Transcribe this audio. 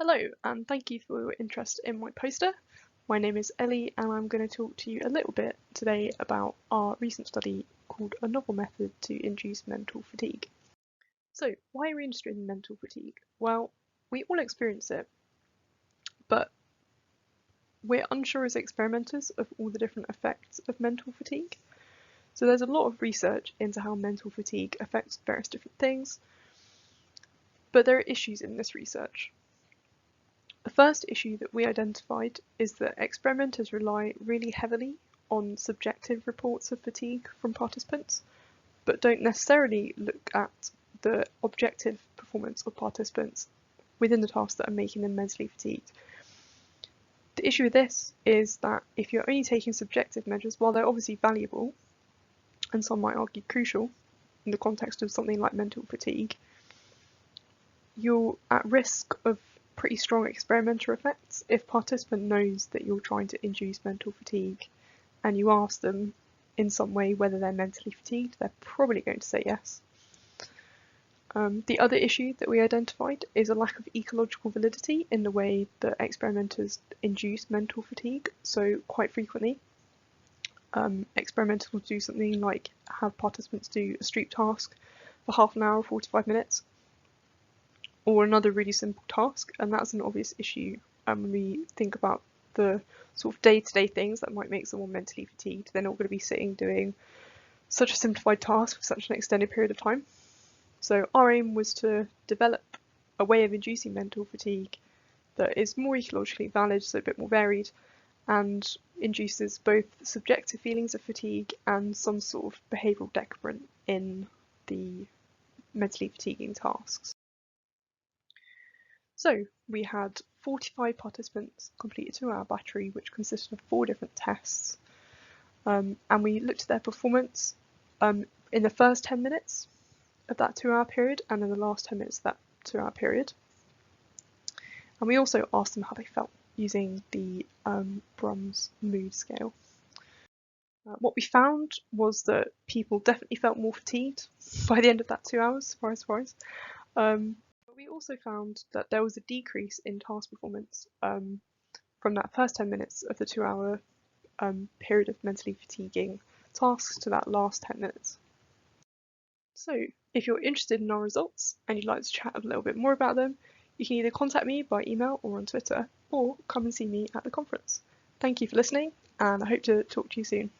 Hello, and thank you for your interest in my poster. My name is Ellie, and I'm going to talk to you a little bit today about our recent study called A Novel Method to Induce Mental Fatigue. So, why are we interested in mental fatigue? Well, we all experience it, but we're unsure as experimenters of all the different effects of mental fatigue. So there's a lot of research into how mental fatigue affects various different things, but there are issues in this research. The first issue that we identified is that experimenters rely really heavily on subjective reports of fatigue from participants, but don't necessarily look at the objective performance of participants within the tasks that are making them mentally fatigued. The issue with this is that if you're only taking subjective measures, while they're obviously valuable, and some might argue crucial in the context of something like mental fatigue, you're at risk of pretty strong experimenter effects if participant knows that you're trying to induce mental fatigue and you ask them in some way whether they're mentally fatigued, they're probably going to say yes. The other issue that we identified is a lack of ecological validity in the way that experimenters induce mental fatigue. So quite frequently, experimenters will do something like have participants do a street task for half an hour or 45 minutes, or another really simple task, and that's an obvious issue when we think about the sort of day-to-day things that might make someone mentally fatigued. They're not going to be sitting doing such a simplified task for such an extended period of time. So our aim was to develop a way of inducing mental fatigue that is more ecologically valid, so a bit more varied, and induces both subjective feelings of fatigue and some sort of behavioural decrement in the mentally fatiguing tasks. So we had 45 participants complete a 2-hour battery, which consisted of 4 different tests, and we looked at their performance in the first 10 minutes of that 2-hour period and in the last 10 minutes of that 2-hour period. And we also asked them how they felt using the Brum's mood scale. What we found was that people definitely felt more fatigued by the end of that 2 hours, surprise. But we also found that there was a decrease in task performance from that first 10 minutes of the 2-hour period of mentally fatiguing tasks to that last 10 minutes. So if you're interested in our results and you'd like to chat a little bit more about them, you can either contact me by email or on Twitter, or come and see me at the conference. Thank you for listening, and I hope to talk to you soon.